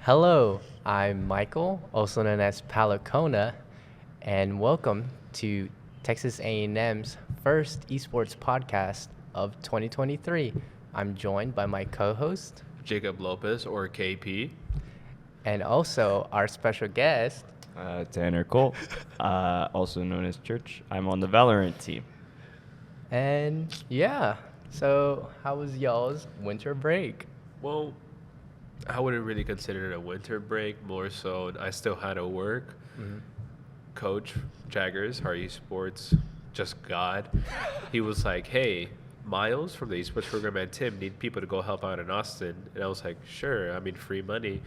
Hello, I'm Michael, also known as Palakona, and welcome to Texas A&M's first esports podcast of 2023. I'm joined by my co-host Jacob Lopez, or KP. and also our special guest. Tanner Cole, also known as Church. I'm on the Valorant team. And yeah, so how was y'all's winter break? Well, I wouldn't really consider it a winter break. More so, I still had to work. Coach Jaggers, our esports, just God. He was like, "Hey, Miles from the esports program and Tim need people to go help out in Austin." And I was like, "Sure. I mean, free money."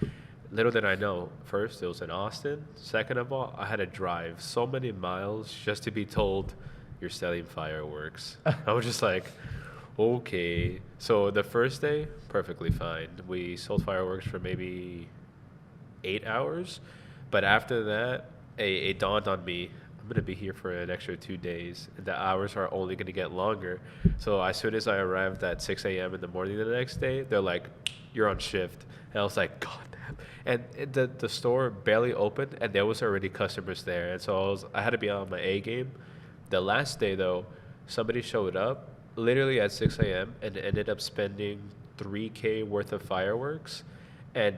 Little did I know, first, it was in Austin. Second of all, I had to drive so many miles just to be told you're selling fireworks. I was just like, okay. So the first day, perfectly fine. We sold fireworks for maybe 8 hours. But after that, it dawned on me, I'm going to be here for an extra 2 days. And the hours are only going to get longer. So as soon as I arrived at 6 a.m. in the morning the next day, they're like, you're on shift. And I was like, God damn. And the store barely opened, and there was already customers there. And so I had to be on my A game. The last day, though, somebody showed up literally at 6 a.m. and ended up spending $3K worth of fireworks. And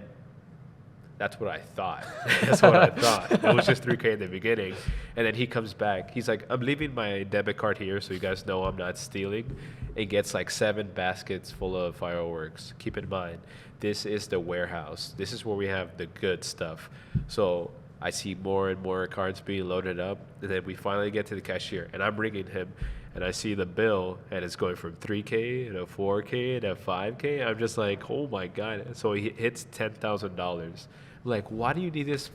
that's what I thought. That's what I thought. It was just $3K in the beginning. And then he comes back. He's like, I'm leaving my debit card here so you guys know I'm not stealing. It gets like 7 baskets full of fireworks. Keep in mind, this is the warehouse. This is where we have the good stuff. So I see more and more cards being loaded up. And then we finally get to the cashier. And I'm ringing him. And I see the bill, and it's going from 3K to 4K to 5K. I'm just like, oh my God. So he hits $10,000. I'm like, why do you need this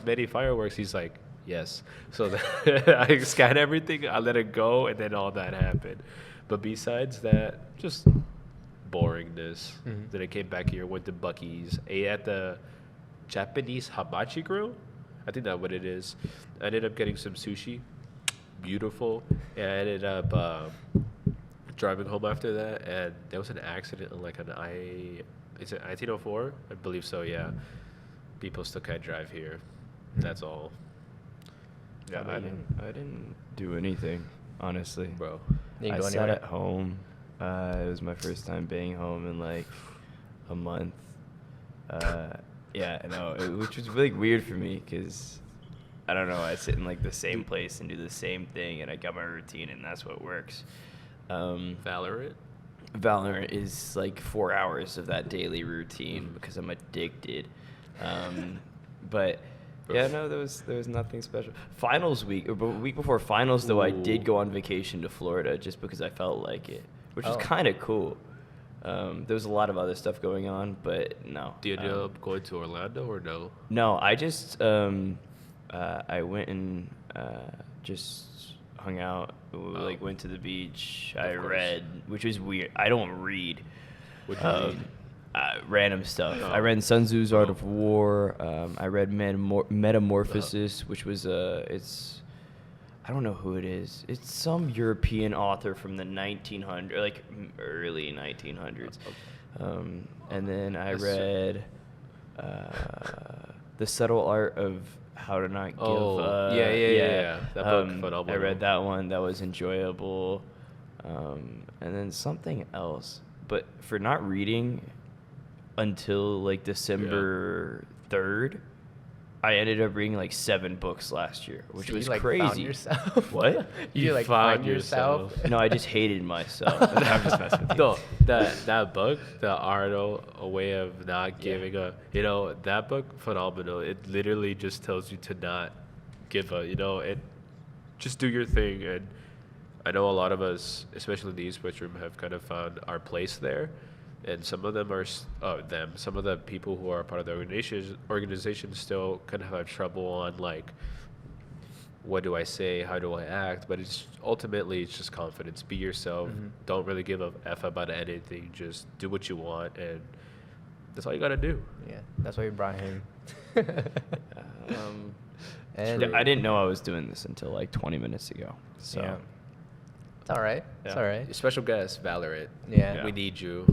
many fireworks? He's like, yes. So I scanned everything, I let it go, and then all that happened. But besides that, just boringness. Then I came back here, went to Buc-ee's, ate at the Japanese hibachi grill. I think that's what it is. I ended up getting some sushi. Beautiful. And I ended up driving home after that, and there was an accident on like is it I-1004? I believe so, yeah. People still can't drive here. That's all. Yeah, I didn't do anything, honestly. Bro. Didn't I go sat anywhere? at home. It was my first time being home in like a month. Yeah, no, which was really weird for me because I don't know. I sit in like the same place and do the same thing, and I got my routine, and that's what works. Valorant is like 4 hours of that daily routine because I'm addicted. But yeah, no, there was nothing special. Finals week, or week before finals, though, I did go on vacation to Florida just because I felt like it, which was kind of cool. There was a lot of other stuff going on, but no. Do you end up going to Orlando or no? No, I just I went and just hung out, like went to the beach. I read, which was weird. I don't read. What'd you read? Random stuff. I read Sun Tzu's Art of War. I read Metamorphosis, which was I don't know who it is. It's some European author from the 1900s, like early 1900s. And then I read The Subtle Art of How to Not Give. Yeah. That book, phenomenal. I read that one. That was enjoyable. And then something else. But for not reading until like December 3rd, I ended up reading like 7 books last year, which So was you, like, crazy. Found yourself? What? You like found find yourself? No, I just hated myself. I'm just messing with you. No, that book, The Art of a Way of Not Giving a, that book, phenomenal. It literally just tells you to not give a, it, just do your thing. And I know a lot of us, especially in the esports room, have kind of found our place there. And some of them are, some of the people who are part of the organization still kind of have trouble on like, what do I say? How do I act? But it's just confidence. Be yourself. Don't really give a F about anything. Just do what you want, and that's all you gotta do. Yeah, that's why we brought him. And I didn't know I was doing this until like 20 minutes ago. So Yeah. It's all right. It's all right. Special guest, Valorant. Yeah. We need you.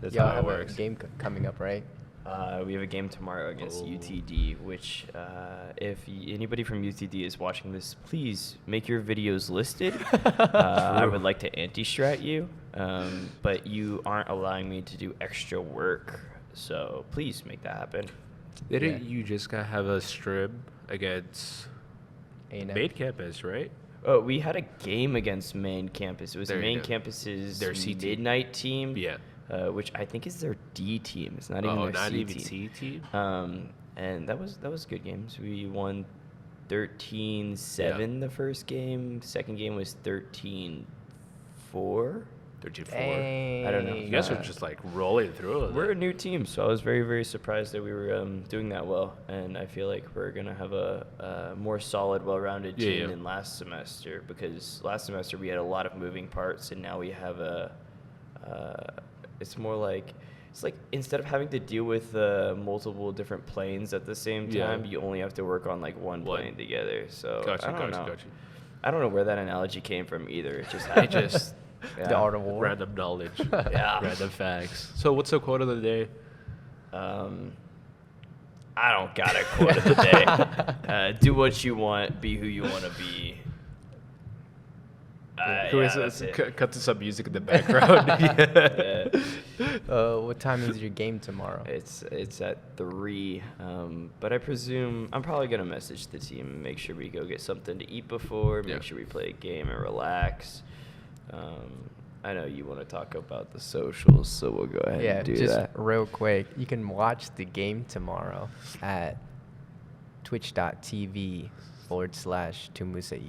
that's Y'all how it have a works. game coming up, right? We have a game tomorrow against Oh. UTD, which if anybody from UTD is watching this, please make your videos listed. I would like to anti-strat you, but you aren't allowing me to do extra work, so please make that happen. Didn't you just have a stream against A&M. main campus, right? Oh, we had a game against main campus. It was There you main go. campus's Their C team. midnight team. Yeah. Which I think is their D team. It's not even their not C even team. C team. And that was good games. We won 13-7 the first game. Second game was 13-4. 13-4. I don't know. You guys are just like rolling through it. We're a new team, so I was very, very surprised that we were doing that well. And I feel like we're going to have a more solid, well-rounded team than last semester, because last semester we had a lot of moving parts, and now we have it's more like, it's like instead of having to deal with multiple different planes at the same time, you only have to work on like one plane together. So Gotcha. I don't know where that analogy came from either. It just I just The art of war. random knowledge. Yeah. Random facts. So what's the quote of the day? I don't got a quote of the day. Do what you want, be who you want to be. That's it. Cut to some music in the background. What time is your game tomorrow? It's at 3, but I presume I'm probably gonna message the team and make sure we go get something to eat before, make sure we play a game and relax. I know you want to talk about the socials, so we'll go ahead and do just that. real quick. You can watch the game tomorrow at twitch.tv/TAMUSA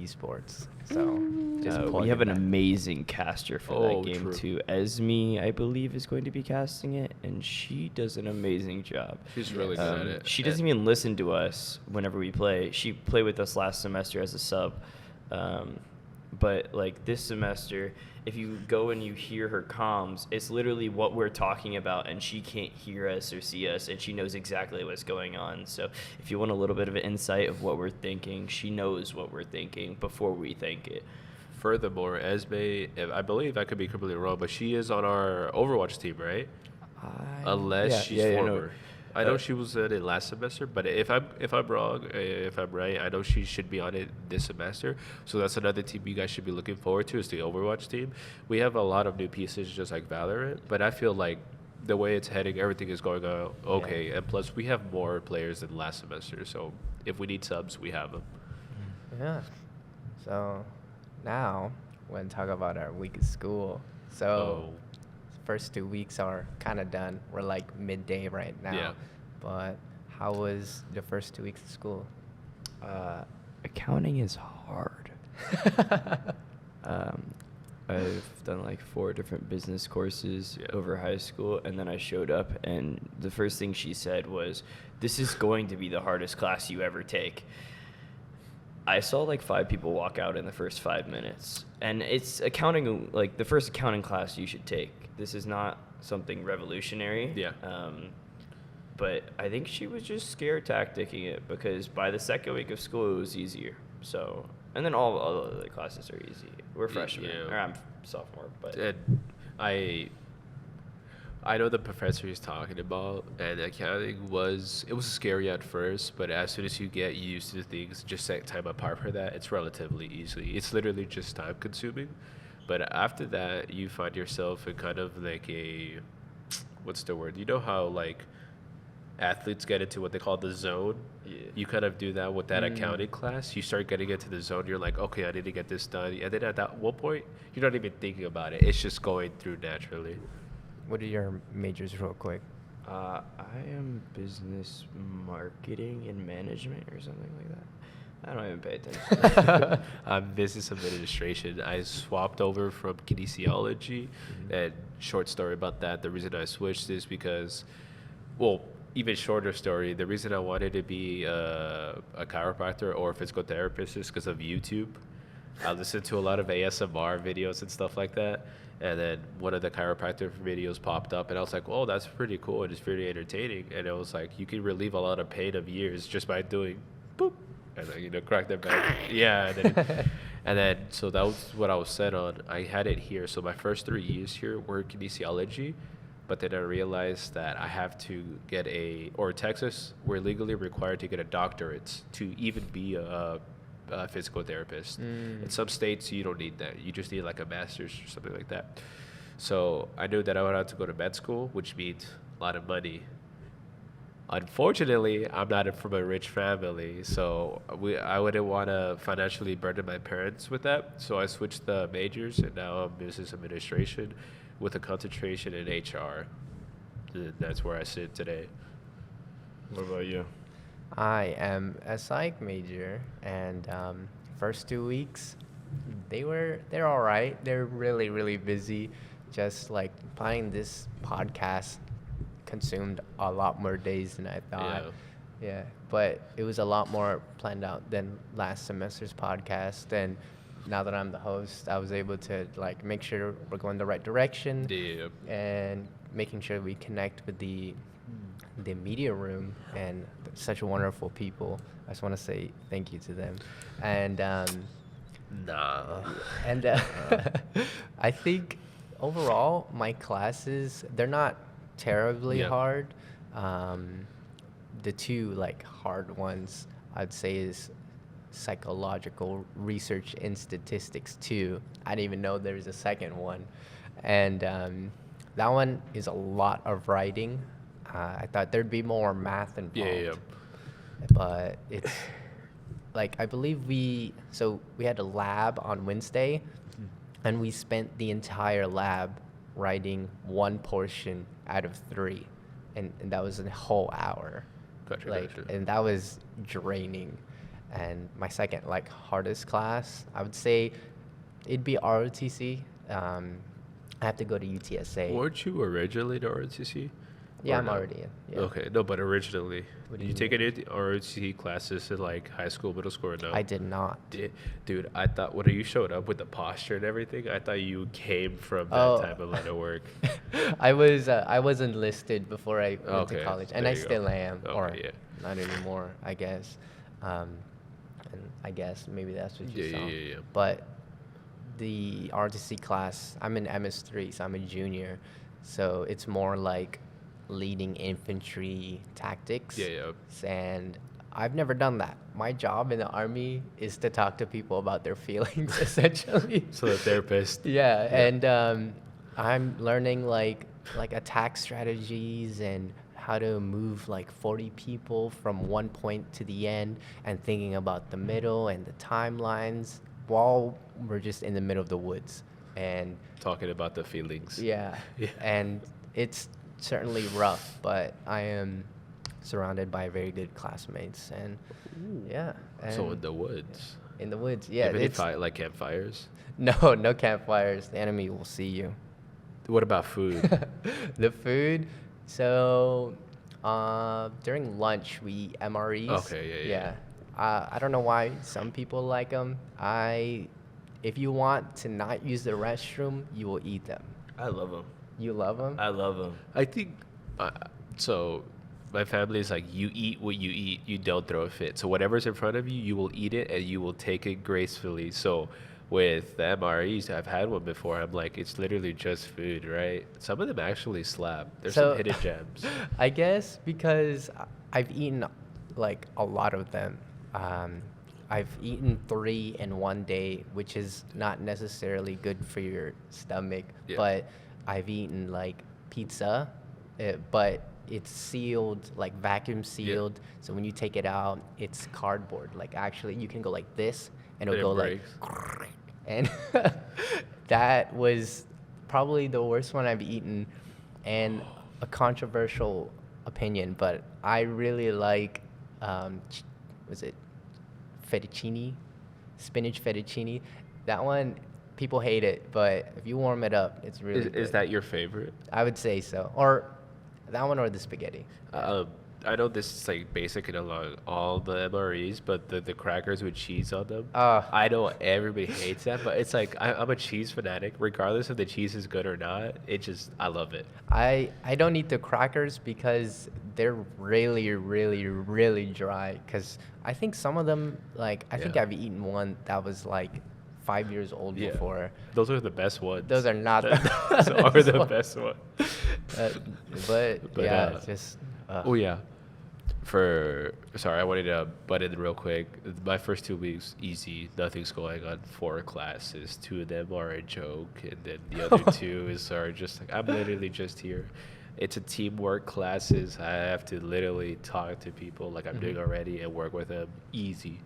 Esports. So just plug we have in an that. amazing caster for Oh, that game true. too. Esme, I believe, is going to be casting it, and she does an amazing job. She's really good at it. She doesn't even listen to us whenever we play. She played with us last semester as a sub. But like this semester, if you go and you hear her comms, it's literally what we're talking about, and she can't hear us or see us, and she knows exactly what's going on. So if you want a little bit of an insight of what we're thinking, she knows what we're thinking before we think it. Furthermore, Esme, I believe I could be completely wrong, but she is on our Overwatch team, right? Unless she's former. I know she was in it last semester, but if I'm wrong, if I'm right, I know she should be on it this semester. So that's another team you guys should be looking forward to, is the Overwatch team. We have a lot of new pieces, just like Valorant, but I feel like the way it's heading, everything is going okay. And plus, we have more players than last semester, so if we need subs, we have them. Yeah. So now we're going to talk about our week of school. So first 2 weeks are kind of done. We're like midday right now. Yeah. But how was the first 2 weeks of school? Accounting is hard. I've done like 4 different business courses over high school, and then I showed up, and the first thing she said was, "This is going to be the hardest class you ever take." I saw like 5 people walk out in the first 5 minutes, and it's accounting, like the first accounting class you should take. This is not something revolutionary. Yeah. But I think she was just scare tacticing it, because by the second week of school it was easier. So, and then all of the classes are easy. We're freshmen, or I'm sophomore, but And I know the professor he's talking about, and accounting was scary at first, but as soon as you get used to things, just set time apart for that, it's relatively easy. It's literally just time consuming, but after that, you find yourself in kind of like a, what's the word? You know how like athletes get into what they call the zone? yeah. You kind of do that with that accounting class. You start getting into the zone. You're like, okay, I need to get this done. And then at that one point, you're not even thinking about it. It's just going through naturally. What are your majors real quick? I am business marketing and management or something like that. I don't even pay attention. I'm business administration. I swapped over from kinesiology. And short story about that, the reason I switched is because, well, even shorter story, the reason I wanted to be a chiropractor or a physical therapist is because of YouTube. I listened to a lot of ASMR videos and stuff like that. And then one of the chiropractor videos popped up, and I was like, oh, that's pretty cool. And it's pretty entertaining. And it was like, you can relieve a lot of pain of years just by doing boop. And then, crack their back. Yeah. And then, so that was what I was set on. I had it here. So my first 3 years here were kinesiology. But then I realized that I have to get Texas, we're legally required to get a doctorate to even be a physical therapist. In some states, you don't need that. You just need like a master's or something like that. So I knew that I would have to go to med school, which means a lot of money. Unfortunately, I'm not from a rich family, so I wouldn't want to financially burden my parents with that. So I switched the majors, and now I'm business administration with a concentration in HR. That's where I sit today. What about you? I am a psych major, and first 2 weeks, they're all right. They're really, really busy. Just like planning this podcast consumed a lot more days than I thought. Yeah, but it was a lot more planned out than last semester's podcast. And now that I'm the host, I was able to like make sure we're going the right direction. Yeah. And making sure we connect with the media room and such wonderful people. I just want to say thank you to them. And I think overall my classes, they're not terribly hard. The two like hard ones I'd say is psychological research and statistics 2. I didn't even know there was a second one. And that one is a lot of writing. I thought there'd be more math involved. But it's like, I believe we had a lab on Wednesday, and we spent the entire lab writing one portion out of 3, and that was a whole hour. Gotcha. And that was draining. And my second like hardest class, I would say it'd be ROTC. I have to go to UTSA. Weren't you originally to ROTC? Yeah, I'm already in. Yeah. Okay, no, but originally, What do did you take any ROTC classes in like high school, middle school, or no? I did not. Dude, I thought when you showed up with the posture and everything, I thought you came from that type of line of work. I was enlisted before I went to college, and I still am, or not anymore, I guess. And I guess maybe that's what you saw. Yeah. But the ROTC class, I'm in MS3, so I'm a junior, so it's more like leading infantry tactics. And I've never done that. My job in the Army is to talk to people about their feelings, essentially. So the therapist. And I'm learning like attack strategies and how to move like 40 people from one point to the end, and thinking about the middle and the timelines while we're just in the middle of the woods and talking about the feelings. And it's certainly rough, but I am surrounded by very good classmates, and and so in the woods. Even if like campfires? No campfires. The enemy will see you. What about food? The food, so during lunch we eat MREs. Okay. I don't know why some people like them. If you want to not use the restroom, you will eat them. I love them. You love them? I love them. I think so. My family is like, you eat what you eat, you don't throw a fit. So whatever's in front of you, you will eat it and you will take it gracefully. So with the MREs, I've had one before. I'm like, it's literally just food, right? Some of them actually slap. There's some hidden gems. I guess because I've eaten like a lot of them. I've eaten 3 in one day, which is not necessarily good for your stomach, but I've eaten like pizza, but it's sealed, like vacuum sealed. So when you take it out, it's cardboard. Like actually you can go like this and it'll go breaks. Like, and that was probably the worst one I've eaten, and a controversial opinion, but I really like, was it fettuccine? Spinach fettuccine. That one, people hate it, but if you warm it up, it's really good. Is that your favorite? I would say so. Or that one or the spaghetti. I know this is like basic in along all the MREs, but the crackers with cheese on them. I know everybody hates that, but it's like I'm a cheese fanatic. Regardless if the cheese is good or not, I love it. I don't eat the crackers because they're really, really, really dry. Because I think some of them, like, I think I've eaten one that was like 5 years old before. Those are the best ones. Those are not the best ones. Uh, but yeah, uh, it's just. Oh yeah. Sorry, I wanted to butt in real quick. My first 2 weeks, easy, nothing's going on. 4 classes, 2 of them are a joke, and then the other 2 are just like I'm literally just here. It's a teamwork classes. I have to literally talk to people like I'm doing already and work with them, easy.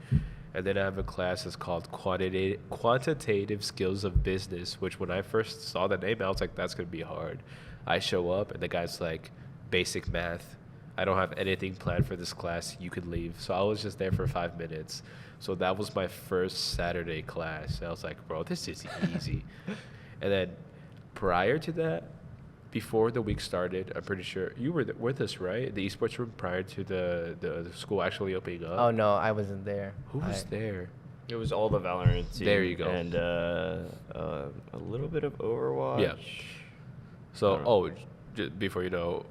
And then I have a class that's called quantitative skills of business, which when I first saw the name, I was like, that's gonna be hard. I show up and the guy's like, basic math. I don't have anything planned for this class. You could leave. So I was just there for 5 minutes. So that was my first Saturday class. I was like, bro, this is easy. And then prior to that, before the week started, I'm pretty sure you were with us, right? The esports room prior to the school actually opening up. Oh no, I wasn't there. Who was there? It was all the Valorant team. There you go. And a little bit of Overwatch. Yeah. So, before you know,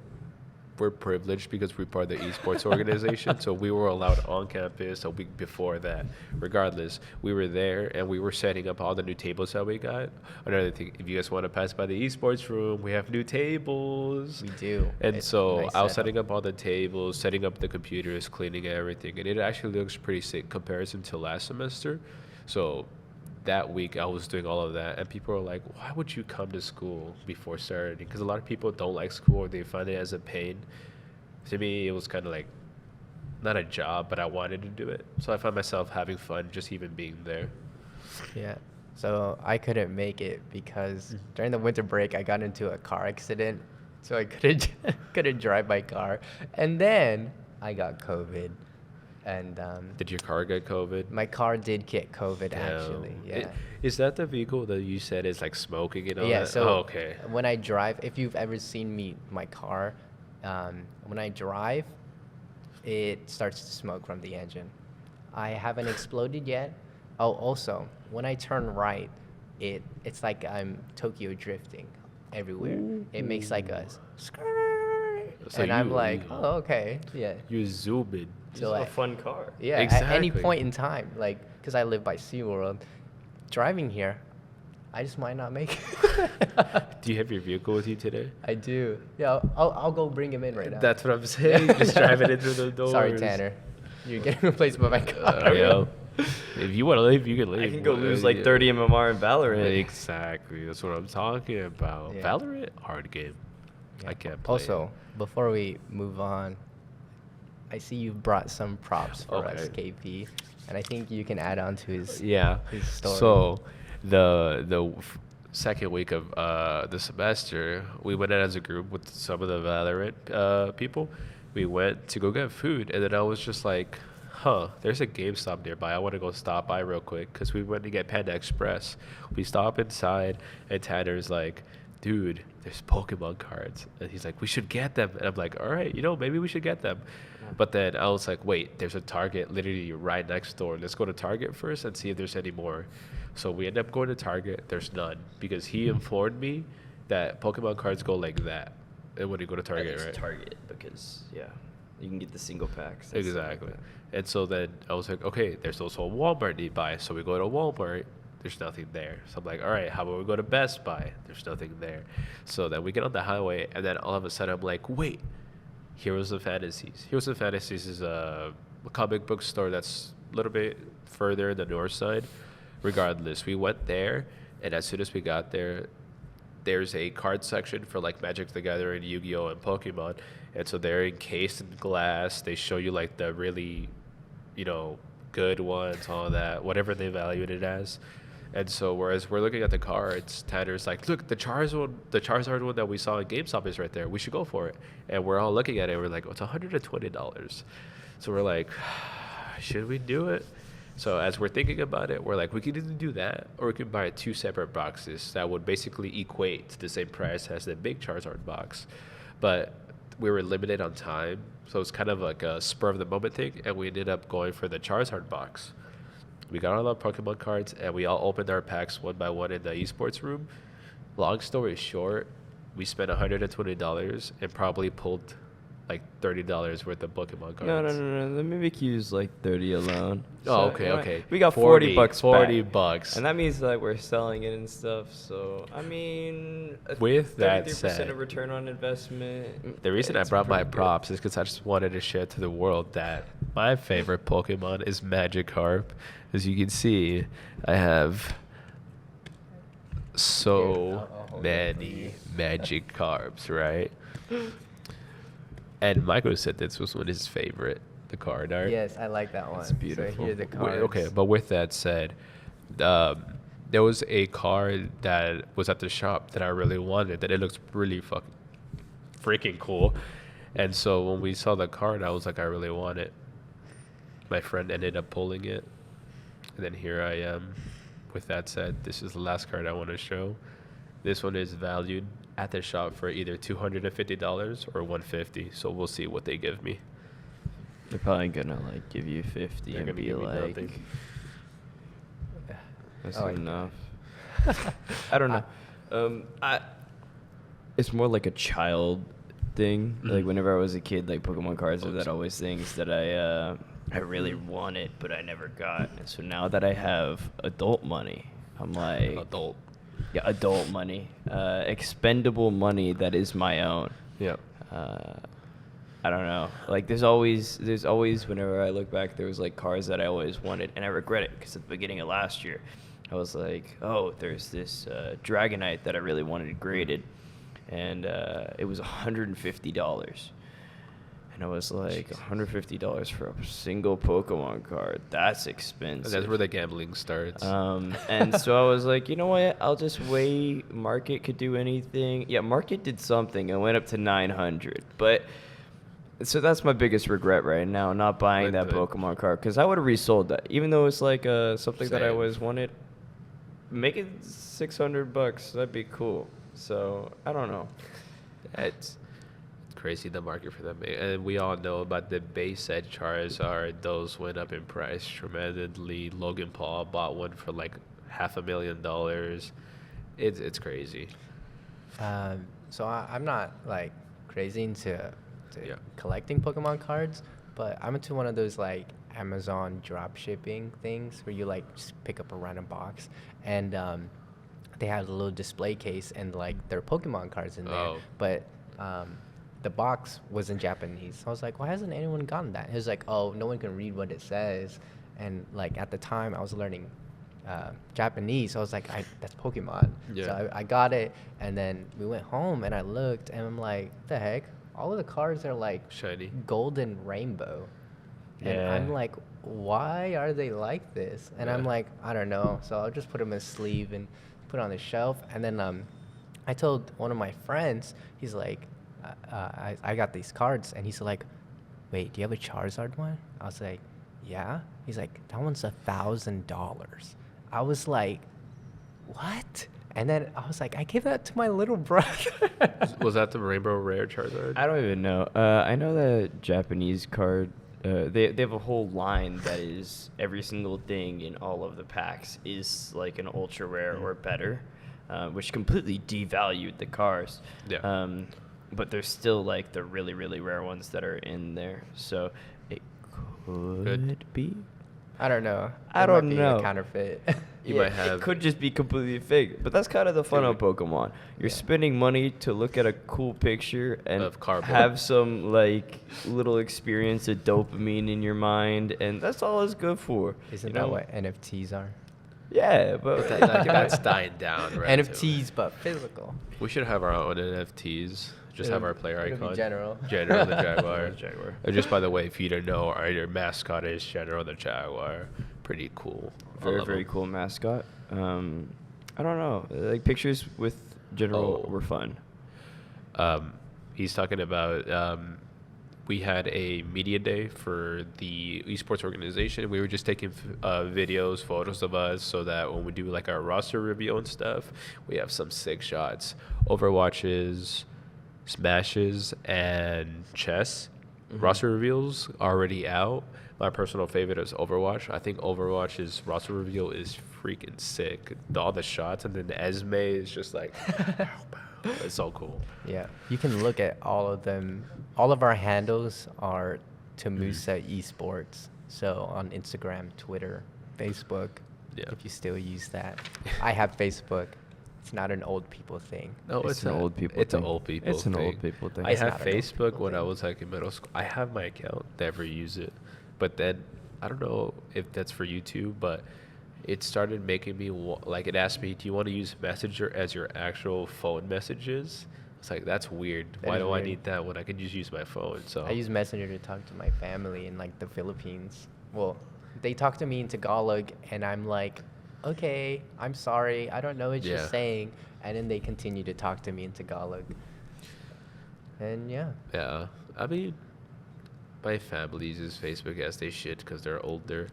we're privileged because we're part of the esports organization. So we were allowed on campus a week before that. Regardless, we were there and we were setting up all the new tables that we got. Another thing, if you guys want to pass by the esports room, we have new tables. We do. And It's so nice I was setup. setting up all the tables, setting up the computers, cleaning everything. And it actually looks pretty sick comparison to last semester. So that week I was doing all of that, and people were like, why would you come to school before starting? Because a lot of people don't like school or they find it as a pain. To me, it was kind of like not a job, but I wanted to do it. So I found myself having fun just even being there. Yeah. So I couldn't make it because during the winter break I got into a car accident, so I couldn't drive my car, and then I got COVID, and Did your car get COVID? my car did get COVID Damn. actually. Yeah. Is that the vehicle that you said is like smoking and all Yeah, that? so Oh, okay. when I drive, if you've ever seen my car, when I drive, it starts to smoke from the engine. I haven't exploded yet. Oh, also, when I turn right, it's like I'm Tokyo drifting everywhere. It makes like a skrrr, So and I'm you- like, you- oh, okay, yeah. You're zooming. It's So a I- fun car. Yeah, at any Exactly. point in time, like, because I live by SeaWorld, driving here, I just might not make it. Do you have your vehicle with you today? I do. Yeah, I'll go bring him in right now. That's what I'm saying. Just driving in through the doors. Sorry, Tanner. You're getting replaced by my car. Yo, if you want to leave, you can leave. I can go lose like 30 MMR in Valorant. Exactly. That's what I'm talking about. Yeah. Valorant, hard game. I can't play. Also, before we move on, I see you've brought some props for us, Okay. KP, and I think you can add on to his. Yeah. His story. So, second week of the semester, we went out as a group with some of the Valorant people. We went to go get food, and then I was just like, there's a GameStop nearby. I want to go stop by real quick because we went to get Panda Express. We stop inside, and Tanner's like, dude, there's Pokemon cards. And he's like, we should get them. And I'm like, all right, maybe we should get them. But then I was like, wait, there's a Target literally right next door. Let's go to Target first and see if there's any more. So we end up going to Target. There's none because he informed me that Pokemon cards go like that. And when you go to Target, It's right? Target because you can get the single packs. and stuff like Exactly. that. And so then I was like, okay, there's also a Walmart nearby. So we go to Walmart. There's nothing there. So I'm like, all right, how about we go to Best Buy? There's nothing there. So then we get on the highway, and then all of a sudden I'm like, wait, Heroes of Fantasies. Heroes of Fantasies is a comic book store that's a little bit further in the north side. Regardless, we went there, and as soon as we got there, there's a card section for like Magic the Gathering, Yu-Gi-Oh, and Pokemon. And so they're encased in glass. They show you like the really, good ones, all that, whatever they valued it as. And so whereas we're looking at the cards, Tanner's like, look, the Charizard one that we saw in GameStop is right there. We should go for it. And we're all looking at it. We're like, oh, it's $120. So we're like, should we do it? So as we're thinking about it, we're like, we could either do that or we could buy 2 separate boxes that would basically equate to the same price as the big Charizard box. But we were limited on time, so it's kind of like a spur of the moment thing, and we ended up going for the Charizard box. We got all the Pokemon cards, and we all opened our packs one by one in the esports room. Long story short, we spent $120 and probably pulled like $30 worth of Pokemon cards. No. Let me make you use like 30 alone. Oh, So, okay, you know, okay. We got 40 bucks back. 40 bucks. And that means like we're selling it and stuff. So I mean, With that 33% said, of return on investment. the reason I it's brought my pretty good. props is because I just wanted to share to the world that my favorite Pokemon is Magikarp. As you can see, I have so many Magikarps, right? And Michael said this was one of his favorite, the card art. Yes, I like that one. It's beautiful. So here are the Wait, cards. okay, but with that said, there was a card that was at the shop that I really wanted, that it looks really freaking cool. And so when we saw the card, I was like, I really want it. My friend ended up pulling it. And then here I am. With that said, this is the last card I want to show. This one is valued at the shop for either $250 or $150. So we'll see what they give me. They're probably gonna like give you 50 They're and gonna be give me like, nothing. that's Oh, enough. I don't know. It's more like a child thing. Like whenever I was a kid, like Pokemon cards are that always things that I really wanted, but I never got. And so now that I have adult money, I'm like, Adult. yeah, adult money, expendable money that is my own. Yeah. I don't know. Like there's always whenever I look back, there was like cars that I always wanted, and I regret it because at the beginning of last year, I was like, oh, there's this Dragonite that I really wanted graded, and it was $150, and I was like, $150 for a single Pokemon card? That's expensive. That's where the gambling starts. And so I was like, you know what? I'll just wait. Market could do anything. Yeah, Market did something and went up to 900. But so that's my biggest regret right now, not buying that Pokemon card, because I would have resold that, even though it's like something that I Same. always wanted. Make it $600. That'd be cool. So I don't know. It's crazy, the market for them. And we all know about the base set Charizard. Those went up in price tremendously. Logan Paul bought one for like $500,000. It's crazy. So I'm not like crazy into Yeah. collecting Pokemon cards, but I'm into one of those like Amazon drop shipping things where you like just pick up a random box, and they had a little display case and like there are Pokemon cards in there, Oh. but the box was in Japanese. So I was like, why hasn't anyone gotten that? He was like, oh, no one can read what it says, and like at the time I was learning Japanese, so I was like, that's Pokemon. Yeah. So I got it, and then we went home and I looked and I'm like, what the heck? All of the cards are like Shiny. golden rainbow. And Yeah. I'm like, why are they like this? And I'm Yeah. like, I don't know. So I'll just put them in a sleeve and put it on the shelf. And then I told one of my friends, he's like, I got these cards. And he's like, wait, do you have a Charizard one? I was like, yeah. He's like, that one's $1,000. I was like, what? And then I was like, I gave that to my little brother. Was that the Rainbow Rare Charizard? I don't even know. I know that Japanese card. They have a whole line that is every single thing in all of the packs is like an ultra rare or better, which completely devalued the cars. Yeah. But there's still like the really, really rare ones that are in there. So it could be. I don't know. I It don't might be know. a counterfeit. You Yeah, might have. It could just be completely fake, but that's kind of the fun of Pokemon. You're Yeah. spending money to look at a cool picture and Of cardboard. have some like little experience of dopamine in your mind, and that's all it's good for. Isn't you that know? what NFTs are? Yeah, but That's dying down, right? NFTs, but physical. We should have our own NFTs. Just have our player It'll be icon. General. General the Jaguar. Jaguar. Just by the way, if you don't know, our mascot is General the Jaguar. Pretty cool. I Very, love very him. cool mascot. I don't know. Like pictures with General Oh. were fun. He's talking about we had a media day for the esports organization. We were just taking videos, photos of us, so that when we do like our roster review and stuff, we have some sick shots. Overwatches, smashes, and chess. Roster reveals already out. My personal favorite is Overwatch. I think Overwatch's roster reveal is freaking sick. All the shots, and then Esme is just like, pow, pow, It's so cool. Yeah, you can look at all of them. All of our handles are TAMUSA Esports. So on Instagram, Twitter, Facebook, Yeah. if you still use that. I have Facebook. It's not an old people thing. No, It's an old people It's thing. an old people It's an thing. old people thing. I It's had not an old Facebook people when I thing. was like in middle school. I have my account, never use it. But then I don't know if that's for YouTube, but it started making me like it asked me, "Do you want to use Messenger as your actual phone messages?" It's like that's weird. That Why is do I weird. need that when I can just use my phone? So I use Messenger to talk to my family in like the Philippines. Well, they talk to me in Tagalog, and I'm like, okay, I'm sorry, I don't know what you're Yeah. saying, and then they continue to talk to me in Tagalog. And yeah, yeah, I mean, my family uses Facebook as they should because they're older.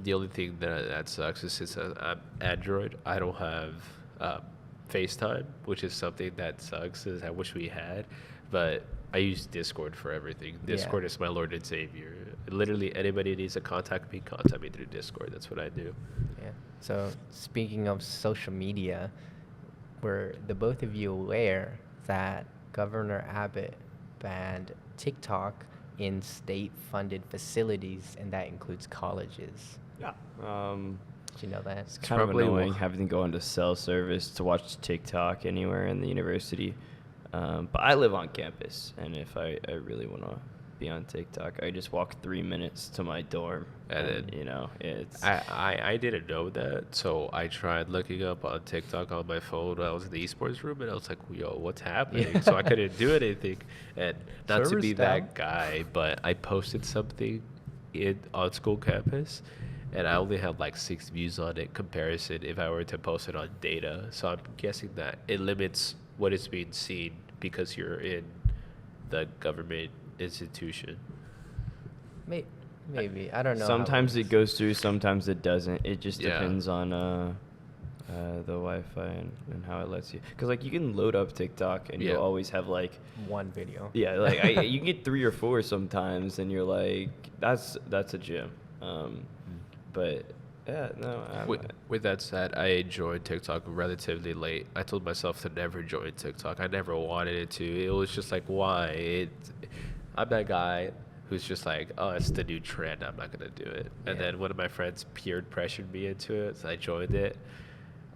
The only thing that sucks is since I'm Android, I don't have FaceTime, which is something that sucks. Is I wish we had, but I use Discord for everything. Yeah. Discord is my Lord and Savior. Literally, anybody needs to contact me through Discord. That's what I do. yeah. So speaking of social media, were the both of you aware that Governor Abbott banned TikTok in state-funded facilities, and that includes colleges? Yeah. Did you know that? It's kind of probably annoying wha- having to go into cell service to watch TikTok anywhere in the university. But I live on campus, and if I really want to be on TikTok, I just walk 3 minutes to my dorm, And and then- you know, it's I didn't know that, so I tried looking up on TikTok on my phone when I was in the esports room, and I was like, "Yo, what's happening?" Yeah. So I couldn't do anything, and not to Servers be down. that guy, but I posted something on school campus, and I only had like 6 views on it. Comparison, if I were to post it on data, so I'm guessing that it limits what is being seen because you're in the government institution. Maybe. I don't know. how sometimes it works. goes through, sometimes it doesn't. It just Yeah. depends on the Wi-Fi and how it lets you. Because like you can load up TikTok and Yeah. you'll always have like One video. yeah, like you can get 3 or 4 sometimes, and you're like, that's a gym. But yeah, no. With that said, I joined TikTok relatively late. I told myself to never join TikTok. I never wanted it to. It was just like, why? I'm that guy who's just like, oh, it's the new trend. I'm not gonna do it. And Yeah. then one of my friends peer pressured me into it, so I joined it.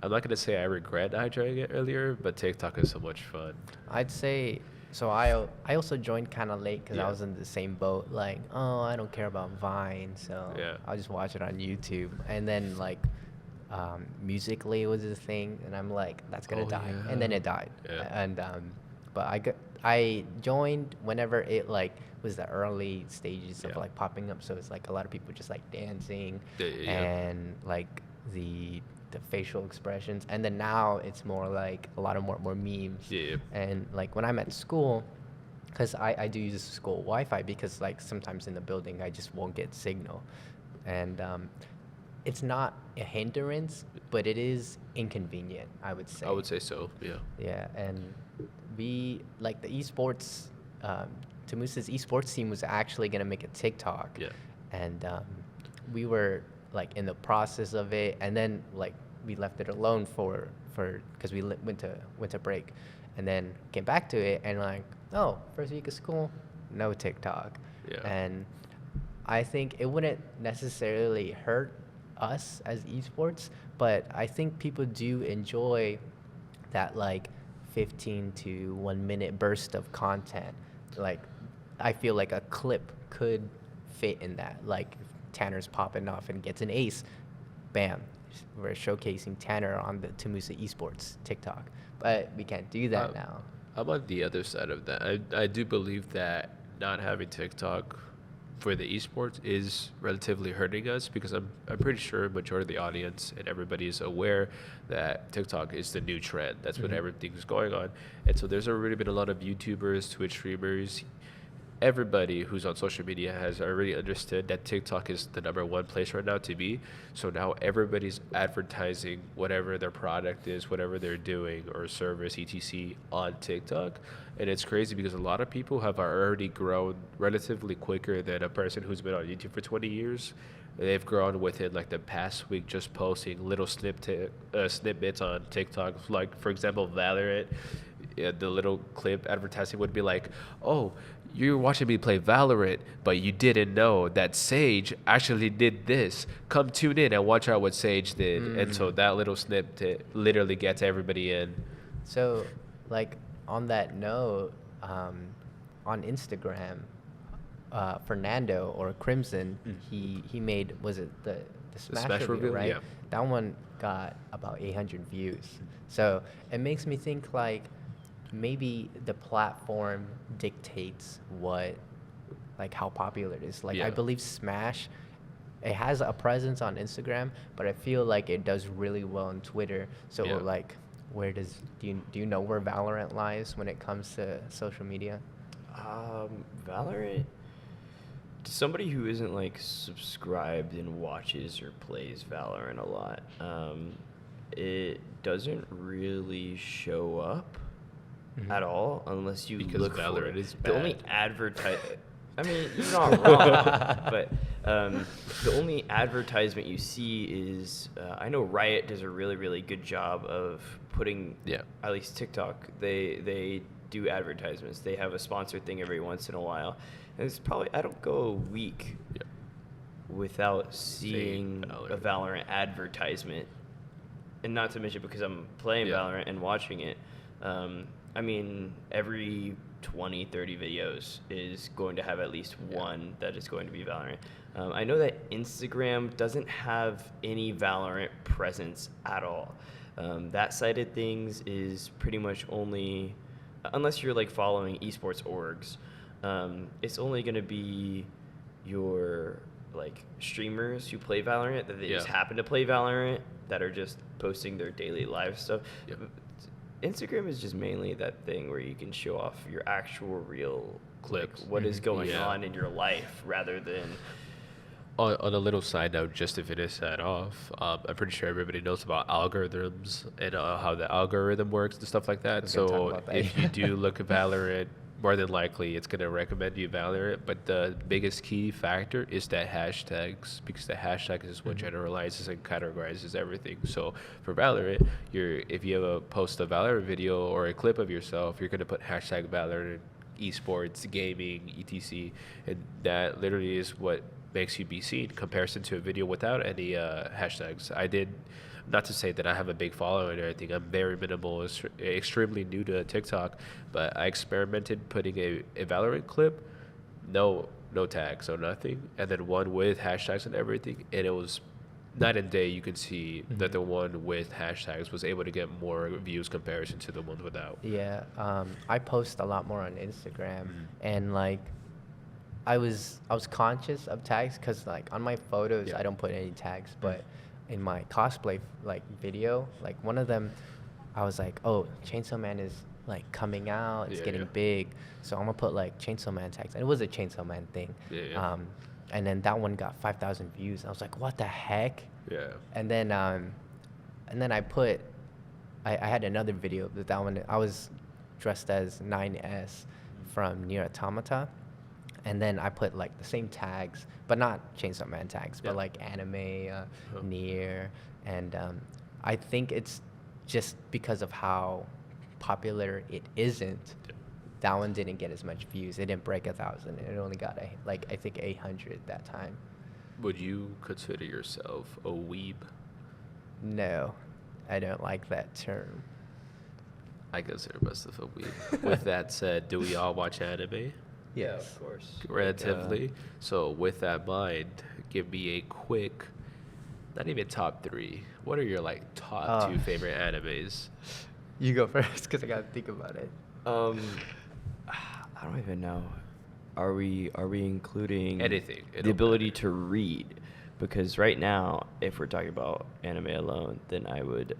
I'm not gonna say I regret not joining it earlier, but TikTok is so much fun. I'd say so. I also joined kind of late because I Yeah. was in the same boat. Like, oh, I don't care about Vine, so Yeah. I'll just watch it on YouTube. And then like, Musically was a thing, and I'm like, that's gonna Oh, die. yeah. And then it died. Yeah. And but I joined whenever it like was the early stages of Yeah. like popping up. So it's like a lot of people just like dancing Yeah. and like the facial expressions. And then now it's more like a lot of more memes. Yeah. And like when I'm at school, because I do use school Wi-Fi because like sometimes in the building I just won't get signal, and it's not a hindrance, but it is inconvenient, I would say. I would say so. Yeah. Yeah, and we like the esports. TAMUSA's esports team was actually gonna make a TikTok, Yeah. and we were like in the process of it, and then like we left it alone for because we went to winter break, and then came back to it, and like, oh, first week of school, no TikTok. Yeah. And I think it wouldn't necessarily hurt us as esports, but I think people do enjoy that like 15 to 1 minute burst of content. Like, I feel like a clip could fit in that. Like, if Tanner's popping off and gets an ace, bam, we're showcasing Tanner on the TAMUSA Esports TikTok. But we can't do that now. I'm on the other side of that. I do believe that not having TikTok for the esports is relatively hurting us because I'm pretty sure majority of the audience and everybody is aware that TikTok is the new trend. That's what everything's going on. And so there's already been a lot of YouTubers, Twitch streamers everybody who's on social media has already understood that TikTok is the #1 place right now to be. So now everybody's advertising whatever their product is, whatever they're doing or service, etc. on TikTok. And it's crazy because a lot of people have already grown relatively quicker than a person who's been on YouTube for 20 years. They've grown within like the past week, just posting little snippets on TikTok. Like, for example, Valorant, the little clip advertising would be like, oh, you're watching me play Valorant, but you didn't know that Sage actually did this. Come tune in and watch out what Sage did. And so that little snippet literally gets everybody in. So, like, on that note, on Instagram, Fernando or Crimson, he made, was it the Smash reveal, right? Yeah. That one got about 800 views. So it makes me think like maybe the platform dictates how popular it is. Like, I believe Smash, it has a presence on Instagram, but I feel like it does really well on Twitter. So like, where do you know where Valorant lies when it comes to social media? Valorant, somebody who isn't like subscribed and watches or plays Valorant a lot, it doesn't really show up at all unless you because look Valorant for it. is The bad. only I mean, you're not wrong, but the only advertisement you see is, I know Riot does a really, really good job of putting, at least TikTok, they do advertisements. They have a sponsored thing every once in a while. And it's probably, I don't go a week without seeing a Valorant advertisement. And not to mention because I'm playing Valorant and watching it. I mean, every 20, 30 videos is going to have at least one that is going to be Valorant. I know that Instagram doesn't have any Valorant presence at all. That side of things is pretty much only, unless you're like following esports orgs, it's only going to be your like streamers who play Valorant, that they just happen to play Valorant, that are just posting their daily live stuff. Instagram is just mainly that thing where you can show off your actual real clips, like, what is going on in your life, rather than. On a little side note, just to finish that off, I'm pretty sure everybody knows about algorithms and how the algorithm works and stuff like that. So if you do look at Valorant, more than likely it's going to recommend you Valorant. But the biggest key factor is the hashtags, because the hashtag is what generalizes and categorizes everything. So for Valorant, if you have a post a Valorant video or a clip of yourself, you're going to put hashtag Valorant, esports, gaming, etc. And that literally is what makes you be seen in comparison to a video without any hashtags. I did, not to say that I have a big following or anything, I'm very minimal, extremely new to TikTok, but I experimented putting a Valorant clip, no tags, so nothing, and then one with hashtags and everything, and it was night and day. You could see that the one with hashtags was able to get more views comparison to the one without. Yeah, I post a lot more on Instagram, and like, I was conscious of tags because like on my photos I don't put any tags, but in my cosplay like video, like one of them, I was like, oh, Chainsaw Man is like coming out, it's getting big, so I'm gonna put like Chainsaw Man tags, and it was a Chainsaw Man thing. And then that one got 5,000 views. I was like, what the heck? And then I put, I had another video, but that one I was dressed as 9S from Nier Automata. And then I put like the same tags, but not Chainsaw Man tags, but like anime, Nier, and I think it's just because of how popular it isn't. That one didn't get as much views. It didn't break 1,000. It only got I think 800 that time. Would you consider yourself a weeb? No, I don't like that term. I consider myself a weeb. With that said, do we all watch anime? Yeah, of course. Relatively. So with that in mind, give me a quick, not even top 3. What are your like top 2 favorite animes? You go first, because I gotta think about it. I don't even know. Are we including anything? The ability to read, because right now, if we're talking about anime alone, then I would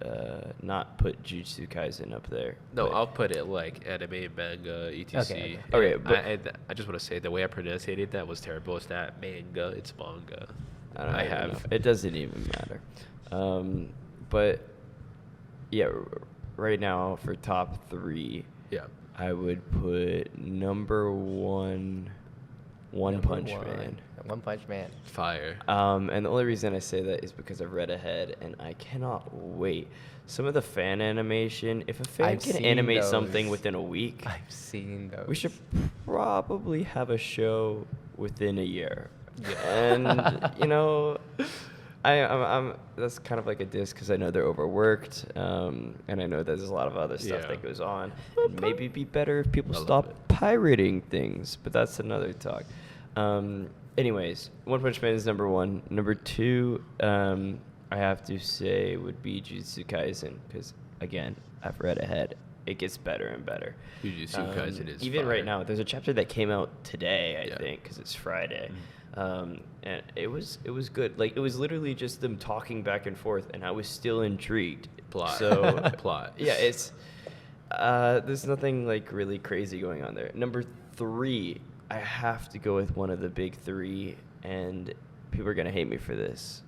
not put Jujutsu Kaisen up there. No, But- I'll put it like anime, manga, etc. Okay. Okay, And but- I just want to say the way I pronunciated that was terrible. It's not manga, it's manga. I don't know. It doesn't even matter. But yeah, right now for top 3, Yeah. I would put number 1, One Number Punch one. Man. One Punch Man. Fire. And the only reason I say that is because I've read ahead, and I cannot wait. Some of the fan animation, if a fan I've can seen animate something those. within a week, I've seen those. we should probably have a show within a year. Yeah. And you know, I'm that's kind of like a diss because I know they're overworked, and I know there's a lot of other stuff Yeah. that goes on. And maybe it'd be better if people I love stop it. pirating things, but that's another talk. Anyways, One Punch Man is number 1. Number 2, I have to say would be Jujutsu Kaisen because again, I've read ahead. It gets better and better. Jujutsu Kaisen is even fire. right now. There's a chapter that came out today, I Yeah. think, because it's Friday, and it was good. Like it was literally just them talking back and forth, and I was still intrigued. Plot. So Plot. yeah, it's there's nothing like really crazy going on there. Number 3, I have to go with one of the big 3, and people are gonna hate me for this.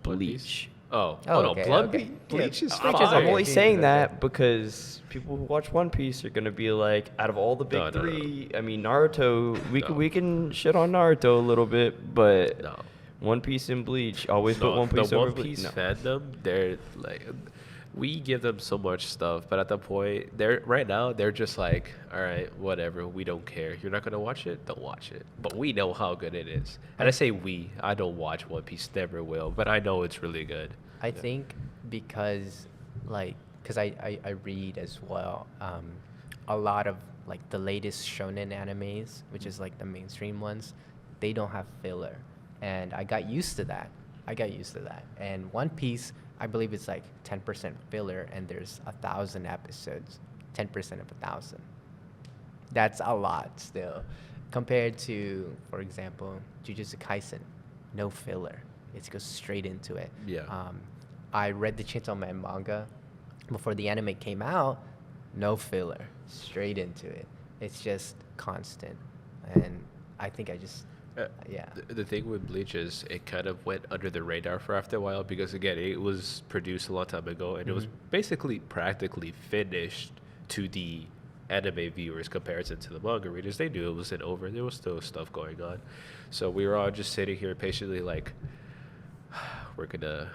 One Piece? Bleach. Oh, Oh, no, okay, Blood okay. Bleach is Yeah, fire. Bleach is I'm okay. only Bleach saying is that okay. because people who watch One Piece are gonna be like, out of all the big No, no, no. 3, I mean Naruto. No. We can shit on Naruto a little bit, but No. One Piece and Bleach always put No, One Piece the over One Bleach. Piece No. fandom, they're like, we give them so much stuff, but at the point, they're right now, they're just like, all right, whatever, we don't care. You're not gonna watch it, don't watch it. But we know how good it is. And I say we, I don't watch One Piece, never will, but I know it's really good. I think because, like, because I read as well, a lot of, like, the latest shonen animes, which is, like, the mainstream ones, they don't have filler. And I got used to that. And One Piece, I believe it's, like, 10% filler, and there's 1,000 episodes. 10% of 1,000. That's a lot still. Compared to, for example, Jujutsu Kaisen, no filler. It goes straight into it. Yeah. I read the Chainsaw Man manga before the anime came out. No filler, straight into it. It's just constant, and I think I just yeah. The thing with Bleach is it kind of went under the radar for after a while because again it was produced a long time ago and it was basically practically finished to the anime viewers comparison to the manga readers. They knew it wasn't over. There was still stuff going on, so we were all just sitting here patiently like, we're gonna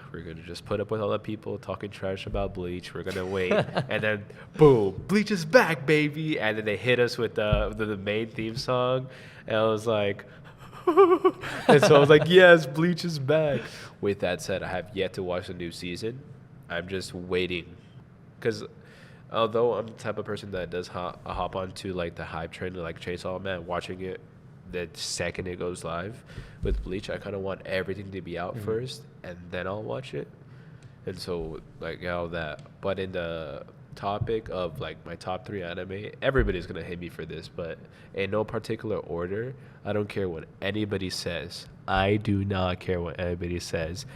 just put up with all the people talking trash about Bleach. We're gonna wait, and then boom, Bleach is back, baby! And then they hit us with the main theme song, and I was like, and so I was like, yes, Bleach is back. With that said, I have yet to watch the new season. I'm just waiting, because although I'm the type of person that does hop onto like the hype train, like Chainsaw Man, watching it the second it goes live. With Bleach, I kind of want everything to be out first, and then I'll watch it. And so, like, all that. But in the topic of, like, my top 3 anime, everybody's going to hate me for this, but in no particular order, I don't care what anybody says. I do not care what anybody says.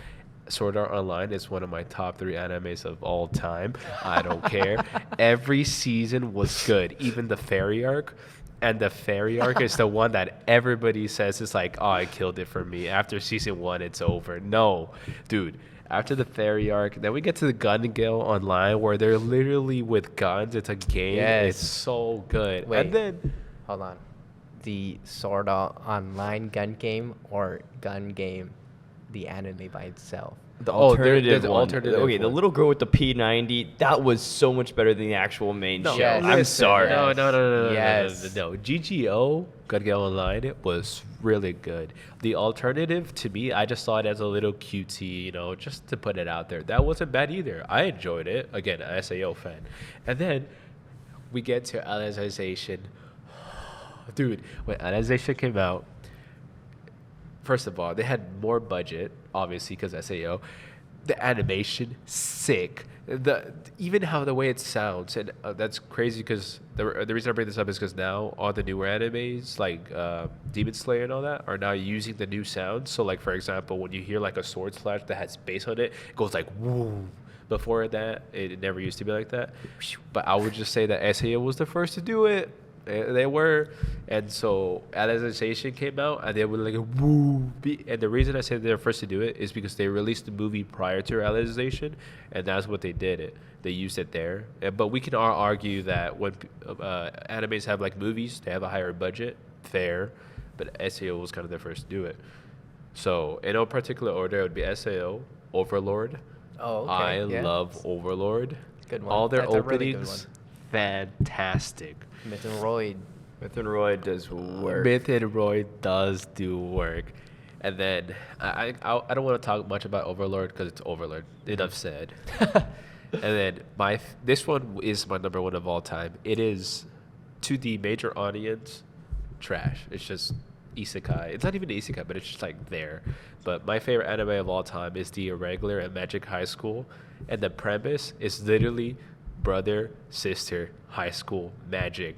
Sword Art Online is one of my top 3 animes of all time. I don't care. Every season was good, even the fairy arc. And the fairy arc is the one that everybody says is like, oh, I killed it for me. After season 1, it's over. No, dude. After the fairy arc, then we get to the Gun Gale Online where they're literally with guns. It's a game. Yes. It's so good. Wait. And then, Hold on. The Sword Art Online gun game or gun game, the anime by itself? The Oh, there- alternative there's the one. alternative Okay, the one. little girl with the P90, that was so much better than the actual main show. Yes. I'm Listen, sorry. No, Yes. no. GGO, Gun Gale Online, was really good. The alternative, to me, I just saw it as a little cutie, you know, just to put it out there. That wasn't bad either. I enjoyed it. Again, an SAO fan. And then we get to Alicization. Dude, when Alicization came out, first of all, they had more budget, obviously, because SAO. the animation, sick. Even how the way it sounds, and that's crazy because the reason I bring this up is because now all the newer animes like Demon Slayer and all that are now using the new sounds. So like for example, when you hear like a sword slash that has bass on it, it goes like woo. Before that, it never used to be like that. But I would just say that SAO was the first to do it. They were, and so Alicization came out, and they were like woo. And the reason I say they're first to do it is because they released the movie prior to Alicization, and that's what they did. They used it there. But we can all argue that when animes have like movies, they have a higher budget, fair. But SAO was kind of the first to do it. So in no particular order, it would be SAO, Overlord. Oh, okay. I yeah. love Overlord. Good one. All their That's a really good openings, fantastic. Myth and Roy. Myth and Roy does work. Myth and Roy does do work. And then I don't want to talk much about Overlord because it's Overlord. Enough said. And then this one is my number one of all time. It is, to the major audience, trash. It's just isekai. It's not even isekai, but it's just like there. But my favorite anime of all time is The Irregular and Magic High School. And the premise is literally brother, sister, high school, magic.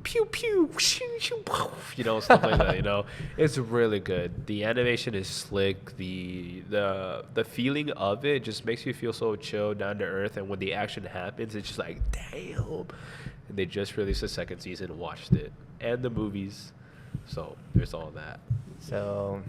Pew pew, shoo, shoo, you know, stuff like that, you know. It's really good. The animation is slick. The feeling of it just makes you feel so chill, down to earth, and when the action happens, it's just like, damn. And they just released the second season, watched it. And the movies. So there's all that. So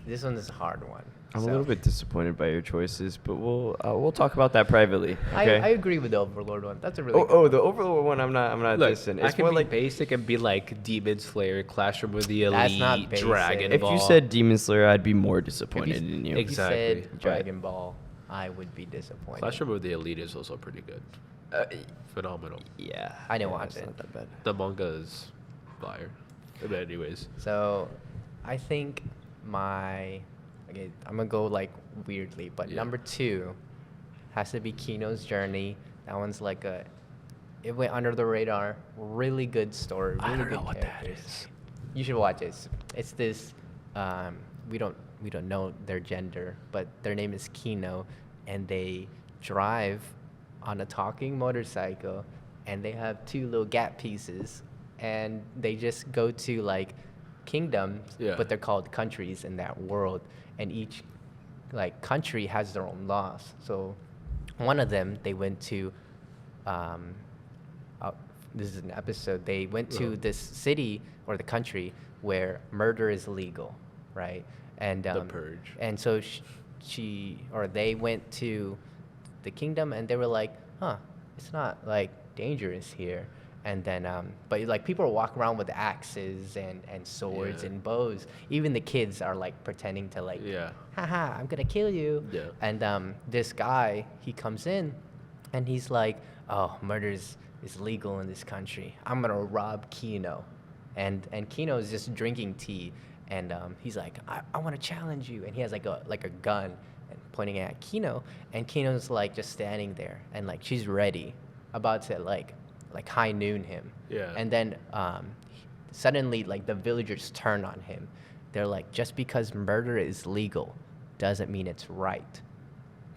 this one is a hard one. I'm So a little bit disappointed by your choices, but we'll talk about that privately. Okay. I agree with the Overlord one. That's a really Oh, the Overlord one. I'm not Look, dissing. I It's can more be like basic and be like Demon Slayer, Classroom with the Elite, That's not basic. Dragon if Ball. you said Demon Slayer, I'd be more disappointed in you. If Exactly. you said Dragon Ball, I would be disappointed. Classroom with the Elite is also pretty good. Uh, Phenomenal. yeah, I didn't yeah, watch it's it. Not that bad. The manga is fire. But anyways. So I think I'm gonna go like weirdly, but Yeah. number 2 has to be Kino's Journey. That one's like it went under the radar. Really good story. Really I don't good know what that characters. is. You should watch it. It's this. We don't know their gender, but their name is Kino, and they drive on a talking motorcycle, and they have 2 little gap pieces, and they just go to like kingdoms, Yeah. but they're called countries in that world, and each like country has their own laws. So one of them, they went to this is an episode, they went to this city or the country where murder is legal, right? And The Purge. and so they went to the kingdom, and they were like, it's not like dangerous here. And then but like people are walking around with axes and swords Yeah. and bows. Even the kids are like pretending to like, Yeah. haha, I'm gonna kill you. Yeah. And this guy, he comes in, and he's like, oh, murder is legal in this country. I'm gonna rob Kino. And Kino is just drinking tea, and he's like, I want to challenge you. And he has like a gun and pointing at Kino, and Kino's like just standing there, and like she's ready, about to like high noon him. Yeah. And then suddenly like the villagers turn on him. They're like, just because murder is legal doesn't mean it's right.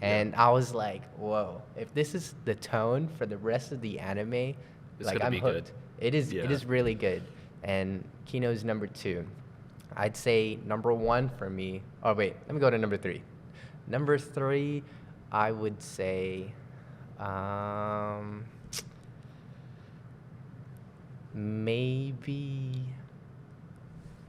And I was like, whoa, if this is the tone for the rest of the anime, It's like gonna I'm be hooked. good. It is Yeah. really good. And Kino's number 2. I'd say number 1 for me. Oh wait, let me go to number 3. Number 3, I would say maybe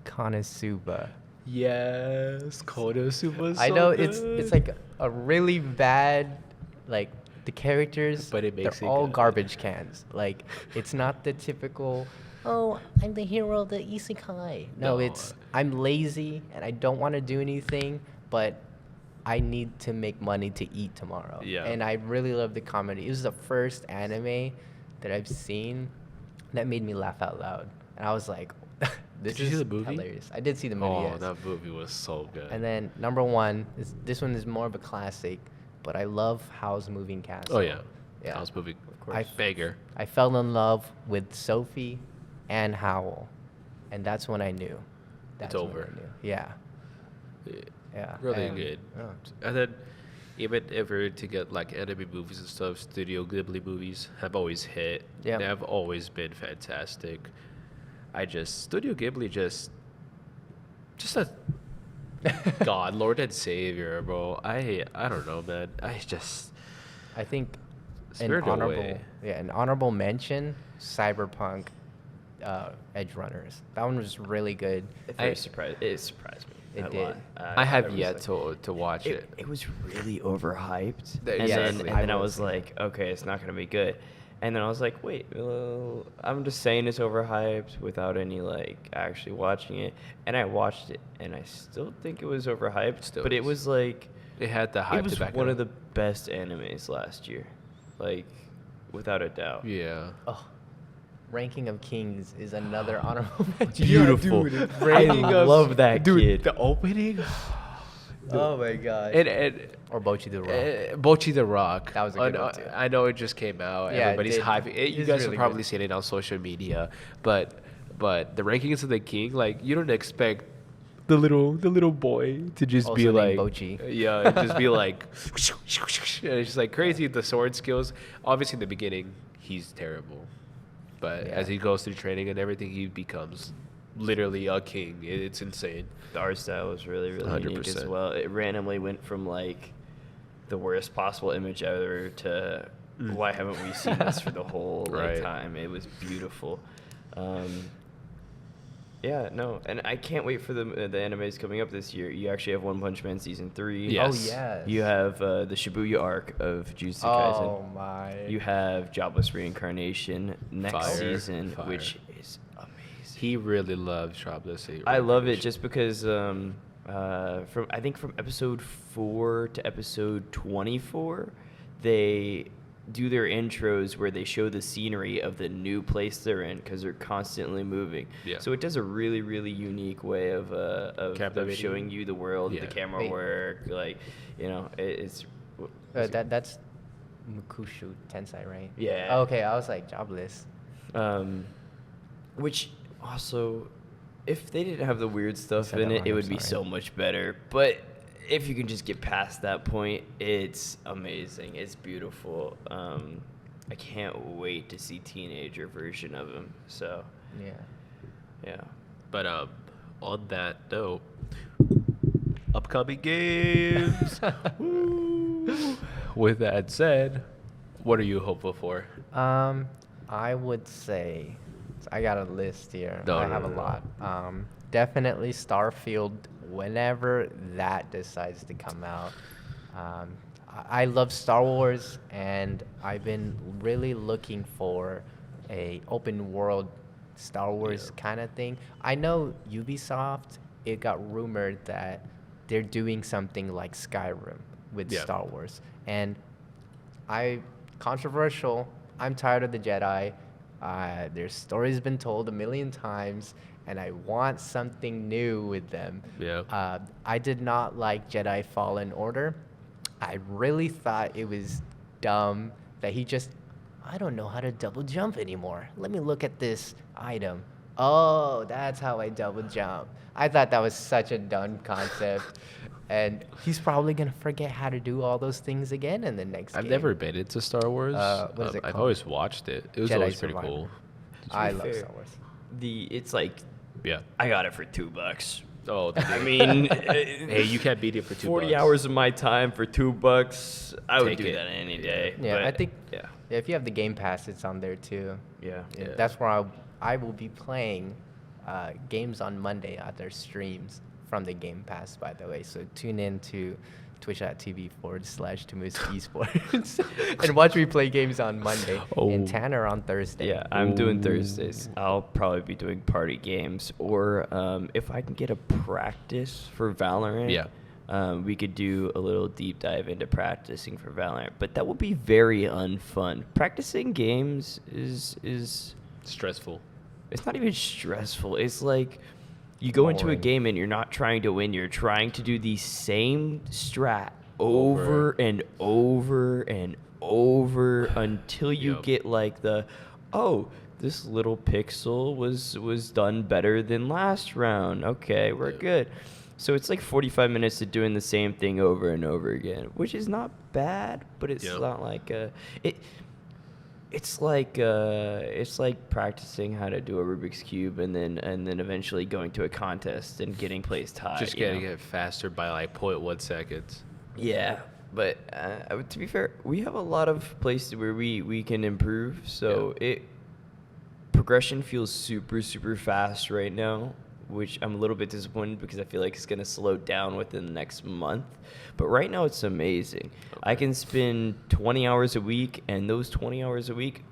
Konosuba. Yes, Konosuba's I so know good. it's like a really bad, like the characters, But it makes they're it all good. garbage cans. Like it's not the typical, oh, I'm the hero of the isekai. No, No. it's I'm lazy and I don't want to do anything, but I need to make money to eat tomorrow. Yeah. And I really love the comedy. It was the first anime that I've seen that made me laugh out loud. And I was like, this Did you is see the movie? hilarious. I did see the movie, Oh, yes. that movie was so good. And then number 1, this one is more of a classic, but I love Howl's Moving Castle. oh yeah, Yeah, Howl's Moving. of course. Banger. I fell in love with Sophie and Howl, and that's when I knew. That's when I over. knew. Yeah. Yeah. Really and- good. oh. And then Even if we're to get like anime movies and stuff, Studio Ghibli movies have always hit. Yeah. They have always been fantastic. Studio Ghibli just a God, Lord and Savior, bro. I don't know, man. I think Spirited Away. an honorable mention, Cyberpunk, Edge Runners. That one was really good. It surprised me. It a did. lot. I have was yet like- to watch it. It was really overhyped, That- and yes, then I I was was. like, okay, it's not gonna be good. And then I was like, wait, I'm just saying it's overhyped without any like actually watching it. And I watched it, and I still think it was overhyped. Still but it is. was like, It had the hype it was to back one it of up. the best animes last year, like without a doubt. Yeah. Oh, Ranking of Kings is another honorable mention. Beautiful. Yeah, dude, I Ranking of- love that kid. The opening. Oh my god. And Or Bochi the Rock. Bochi the Rock. That was a good one, too. I know it just came out. Yeah, it Everybody's did. hyping it. You It's guys really have probably good. seen it on social media, but the rankings of the king, like you don't expect the little boy to just be Also like named Bochi. yeah, just be like and it's just like crazy. The sword skills. Obviously, in the beginning, he's terrible, but Yeah. as he goes through training and everything, he becomes literally a king. It's insane. The art style was really, really unique as 100%. well. It randomly went from like the worst possible image ever to why haven't we seen this for the whole like, Right. time? It was beautiful. Yeah, no, and I can't wait for the animes coming up this year. You actually have One Punch Man season 3. Yes. Oh yes. You have the Shibuya arc of Jujutsu Oh Kaisen. my. You have Jobless Reincarnation next Fire. season, Fire. which is amazing. He really loves Jobless. I love it just because from episode 4 to episode 24, they do their intros where they show the scenery of the new place they're in because they're constantly moving. Yeah. So it does a really, really unique way of Captivating. showing you the world, Yeah. the camera Wait. work, like it's. that's Mukushu Tensei, right? Yeah. Oh, okay, I was like Jobless. Which also, if they didn't have the weird stuff said in that it, wrong, it I'm would be sorry. so much better. But if you can just get past that point, it's amazing. It's beautiful. I can't wait to see teenager version of him. So Yeah. yeah. But on that note, upcoming games. Woo. With that said, what are you hopeful for? I would say I got a list here. No, I no, have no, a no. lot. Definitely Starfield whenever that decides to come out. I love Star Wars, and I've been really looking for a open world Star Wars Yeah. kind of thing. I know Ubisoft, it got rumored that they're doing something like Skyrim with Yeah. Star Wars. And controversial, I'm tired of the Jedi. Their story's been told a million times, and I want something new with them. Yeah. I did not like Jedi Fallen Order. I really thought it was dumb that I don't know how to double jump anymore. Let me look at this item. Oh, that's how I double jump. I thought that was such a dumb concept. And he's probably going to forget how to do all those things again in the next I've game. never been into Star Wars. What is it I've called? always watched it. It was Jedi always pretty Survivor. cool. I be love fair, Star Wars. It's like Yeah. I got it for $2. Oh, I mean, hey, you can't beat it for $2. 40 hours of my time for $2. I would Take do it. that any day. Yeah, but I think yeah. if you have the Game Pass, it's on there too. Yeah. Yeah. That's where I will be playing games on Monday at their streams from the Game Pass, by the way. So tune in to twitch.tv/TAMUSA Esports and watch me play games on Monday and Oh. Tanner on Thursday. Yeah, I'm doing Ooh. Thursdays. I'll probably be doing party games, or if I can get a practice for Valorant, we could do a little deep dive into practicing for Valorant. But that would be very unfun. Practicing games is Stressful. it's not even stressful. It's like you go into a Boring. game and you're not trying to win. You're trying to do the same strat over and over and over until you Yep. get like this little pixel was done better than last round. Okay, we're Yep. good. So it's like 45 minutes of doing the same thing over and over again, which is not bad, but it's not like it's like practicing how to do a Rubik's Cube and then eventually going to a contest and getting placed high. Just getting it faster by like 0.1 seconds. Yeah, but to be fair, we have a lot of places where we can improve. So progression feels super, super fast right now, which I'm a little bit disappointed because I feel like it's going to slow down within the next month. But right now it's amazing. Okay. I can spend 20 hours a week, and those 20 hours a week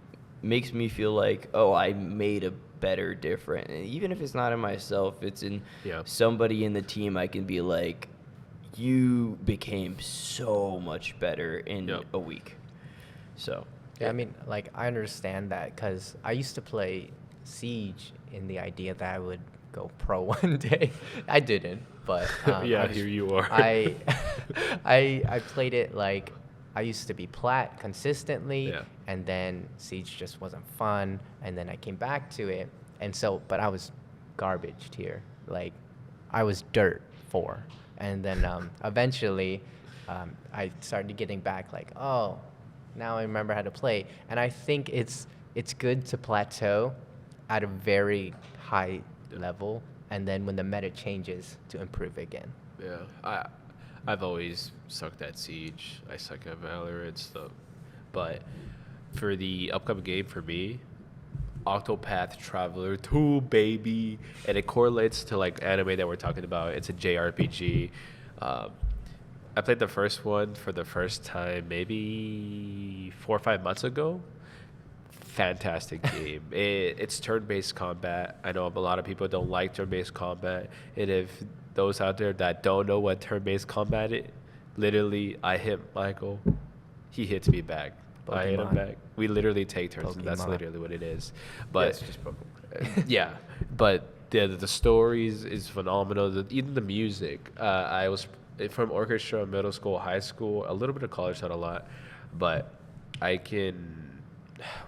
makes me feel like, oh, I made a better difference. And even if it's not in myself, it's in somebody in the team. I can be like, you became so much better in a week. So yeah, I mean, like, I understand that because I used to play Siege in the idea that I would go pro one day. I didn't, but here you are. I played it like I used to be plat consistently, and then Siege just wasn't fun, and then I came back to it, and so but I was garbage tier, like I was dirt 4, and then eventually I started getting back like, oh, now I remember how to play, and I think it's good to plateau at a very high level, and then when the meta changes, to improve again. Yeah, I've always sucked at Siege. I suck at Valorant stuff, but for the upcoming game for me, Octopath Traveler 2, baby, and it correlates to like anime that we're talking about. It's a JRPG. I played the first one for the first time maybe 4 or 5 months ago. Fantastic game. It's turn-based combat. I know a lot of people don't like turn-based combat, and if those out there that don't know what turn-based combat is, literally, I hit Michael, he hits me back. Pokemon. I hit him back. We literally take turns, and that's literally what it is. But it's just Pokemon. Yeah, but the stories is phenomenal. Even the music. I was from orchestra, middle school, high school, a little bit of college, not a lot, but I can.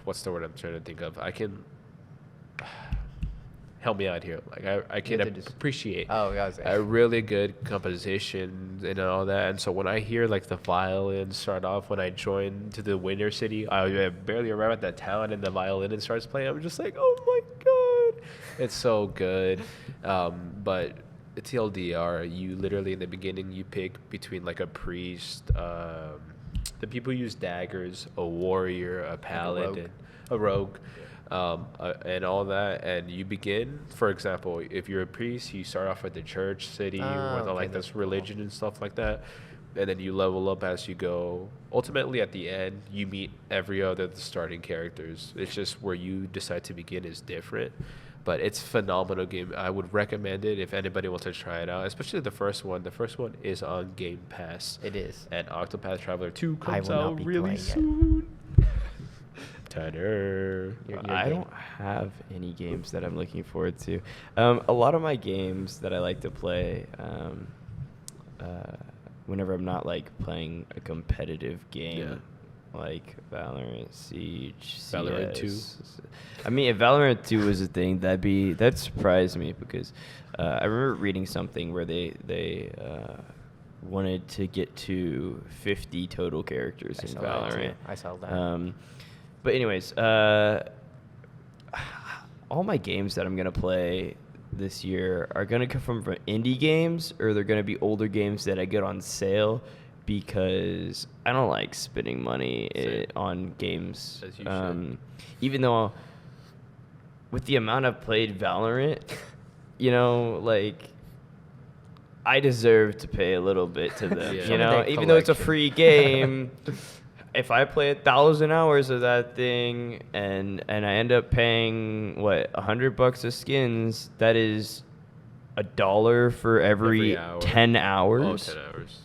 What's the word I'm trying to think of? I can help me out here. Like I can appreciate a really good composition and all that. And so when I hear like the violin start off, when I join to the Winter City, I barely arrive at that town and the violin starts playing. I'm just like, oh my god, it's so good. But TLDR, you literally in the beginning you pick between like a priest. The people use daggers, a warrior, a paladin, a rogue, and all that. And you begin, for example, if you're a priest, you start off at the church, city, with like this religion and stuff like that. And then you level up as you go. Ultimately, at the end, you meet every other of the starting characters. It's just where you decide to begin is different. But it's a phenomenal game. I would recommend it if anybody wants to try it out, especially the first one. The first one is on Game Pass. It is. And Octopath Traveler 2 comes out really soon. Tanner. I don't have any games that I'm looking forward to. A lot of my games that I like to play, whenever I'm not like playing a competitive game, like Valorant, Siege, Valorant 2. I mean, if Valorant 2 was a thing, that surprised me because I remember reading something where they wanted to get to 50 total characters in Valorant. I saw that. But anyways, all my games that I'm gonna play this year are gonna come from indie games, or they're gonna be older games that I get on sale. Because I don't like spending money on games. As you should. Even though with the amount I've played Valorant, like I deserve to pay a little bit to them. Even though it's a free game, if I play 1,000 hours of that thing and I end up paying $100 of skins, that is $1 for every hour. 10 hours. Oh, 10 hours.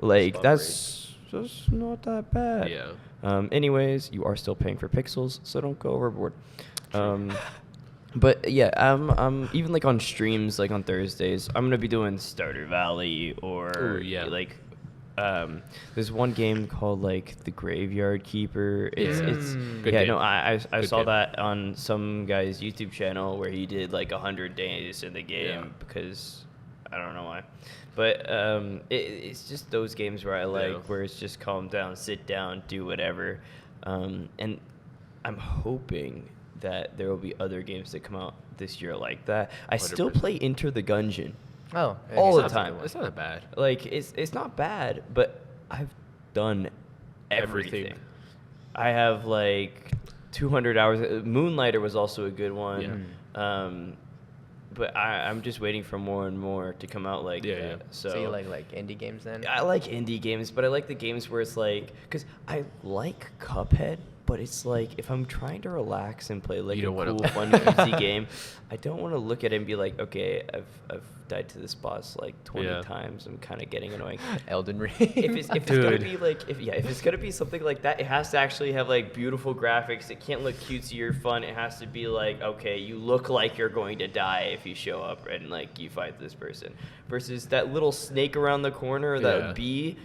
Like, that's just not that bad. Yeah. Anyways, you are still paying for pixels, so don't go overboard. But yeah, I'm even like on streams, like on Thursdays, I'm gonna be doing Stardew Valley or there's one game called like The Graveyard Keeper. It's Good game. I saw game. that on some guy's YouTube channel where he did like 100 days in the game, Yeah. because I don't know why. But it's just those games where I like, where it's just calm down, sit down, do whatever. And I'm hoping that there will be other games that come out this year like that. I still 100%. play Enter the Gungeon. Oh, All the sounds time. good. It's not that bad. Like, it's not bad, but I've done everything. I have like 200 hours. Moonlighter was also a good one. Yeah. But I'm just waiting for more and more to come out like that. Yeah. So you like indie games then? I like indie games, but I like the games where it's like, because I like Cuphead, but it's like if I'm trying to relax and play like You a don't cool, wanna- fun, easy game, I don't want to look at it and be like, okay, I've died to this boss like 20 times. I'm kind of getting annoying. Elden Ring. If it's gonna Dude. be like if it's gonna be something like that, it has to actually have like beautiful graphics. It can't look cutesy or fun. It has to be like, okay, you look like you're going to die if you show up and like you fight this person. Versus that little snake around the corner, that bee.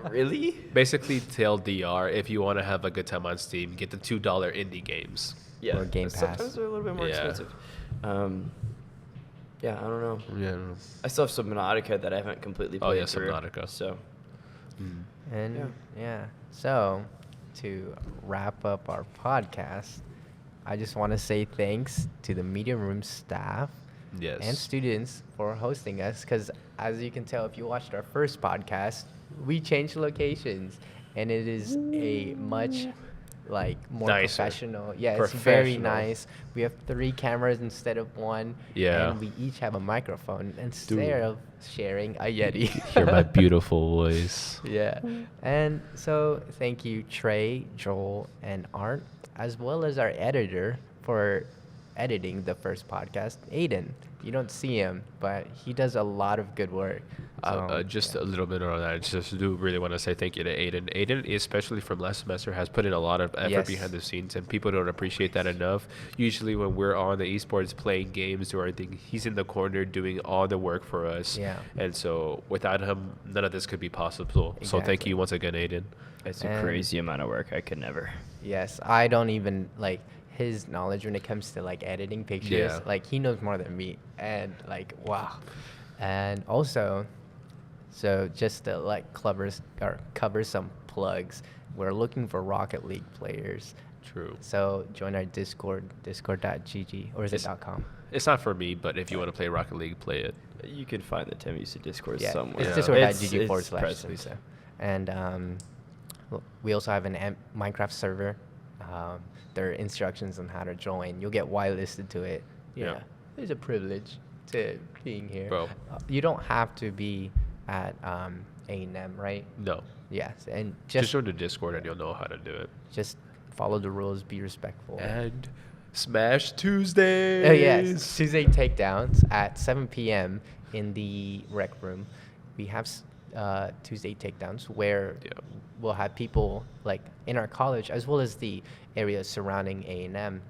Really? Basically, TLDR, if you want to have a good time on Steam, get the $2 indie games. Yeah. Or Game Pass. Sometimes they're a little bit more Yeah. expensive. Yeah, I don't know. Yeah. I still have Subnautica that I haven't completely Oh, played yeah, through. Subnautica. So And so to wrap up our podcast, I just want to say thanks to the Media Room staff Yes. and students for hosting us, because as you can tell if you watched our first podcast, we changed locations and it is a much more Nicer. professional. Yeah, it's very Professional. nice. We have 3 cameras instead of 1. Yeah. And we each have a microphone instead of sharing a Yeti. Hear my beautiful voice. Yeah. And so thank you, Trey, Joel, and Art, as well as our editor for editing the first podcast, Aiden. You don't see him, but he does a lot of good work. Just a little bit on that. I just do really want to say thank you to Aiden. Aiden, especially from last semester, has put in a lot of effort Yes. behind the scenes, and people don't appreciate that enough. Usually, when we're on the esports playing games or anything, he's in the corner doing all the work for us. Yeah. And so, without him, none of this could be possible. So, thank Exactly. you once again, Aiden. it's a And- crazy amount of work. I could never. Yes, I don't even his knowledge when it comes to editing pictures. Yeah. He knows more than me, and wow. And also, so just to cover some plugs, we're looking for Rocket League players. True. So join our Discord, discord.gg, or is it It's- .com? It's not for me, but if you want to play Rocket League, play it. You can find the TAMUSA Discord Yeah, somewhere. it's Yeah. discord.gg It's /TAMUSA. present. And we also have an Minecraft server. There are instructions on how to join. You'll get whitelisted to it. Yeah. It's a privilege to being here. Bro. You don't have to be at A&M, right? No. Yes, and Just join the Discord and you'll know how to do it. just follow the rules, be respectful. And Smash Tuesdays. Oh yes, Tuesday takedowns at 7 p.m. in the rec room. We have Tuesday takedowns where we'll have people in our college as well as the areas surrounding A&M,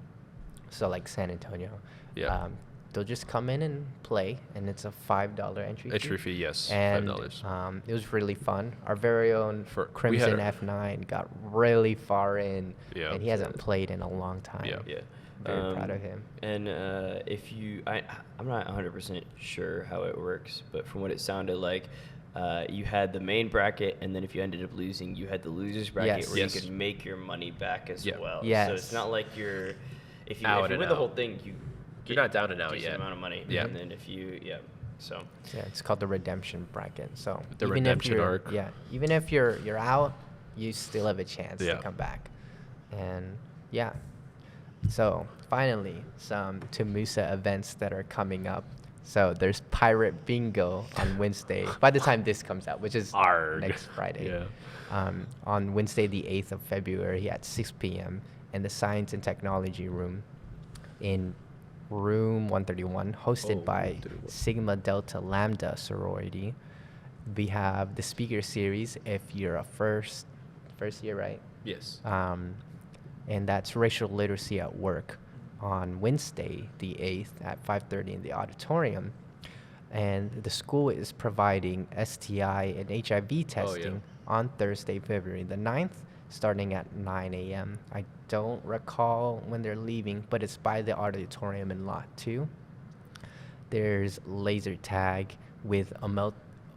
so San Antonio. Yeah. They'll just come in and play, and it's a $5 entry fee. Entry fee, yes, And $5. it was really fun. Our very own We had Crimson our- F9 got really far in, Yeah. and he hasn't played in a long time. Yeah. Yeah. Very proud of him. And if you, I'm not 100% sure how it works, but from what it sounded like, you had the main bracket, and then if you ended up losing, you had the losers bracket Yes. where Yes. you could make your money back as Yeah. well. So Yes. it's not like if you Out win and the whole out. thing, you You're not down and out a decent yet. amount of money. Yeah. And then if you, so. Yeah, it's called the redemption bracket. So The even redemption if you're, arc. Yeah, even if you're out, you still have a chance Yeah. to come back. And yeah, so finally some TAMUSA events that are coming up. So there's Pirate Bingo on Wednesday. By the time this comes out, which is Arg. next Friday. Yeah. On Wednesday, the 8th of February at 6 p.m. in the Science and Technology Room in Room 131, hosted by 131. Sigma Delta Lambda sorority. We have the speaker series if you're a first year, right? Yes. And that's racial literacy at work on Wednesday, the 8th at 5:30 in the auditorium. And the school is providing STI and HIV testing on Thursday, February the 9th, starting at 9 a.m. I don't recall when they're leaving, but it's by the auditorium in Lot 2. There's laser tag with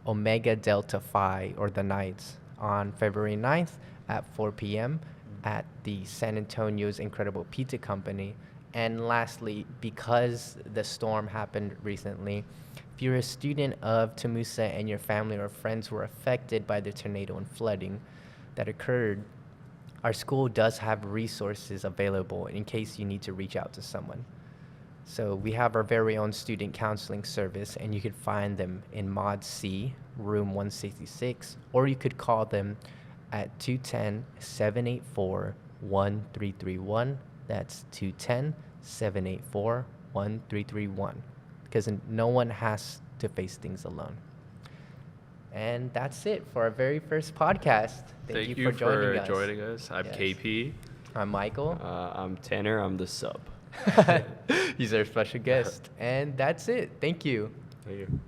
Omega Delta Phi, or the Knights, on February 9th at 4 p.m. at the San Antonio's Incredible Pizza Company. And lastly, because the storm happened recently, if you're a student of TAMUSA and your family or friends were affected by the tornado and flooding that occurred, our school does have resources available in case you need to reach out to someone. So we have our very own student counseling service, and you can find them in Mod C, room 166, or you could call them at 210-784-1331. That's 210-784-1331, because no one has to face things alone. And that's it for our very first podcast. Thank you for joining us. I'm Yes. KP. I'm Michael. I'm Tanner. I'm the sub. He's our special guest. And that's it. Thank you. Thank you.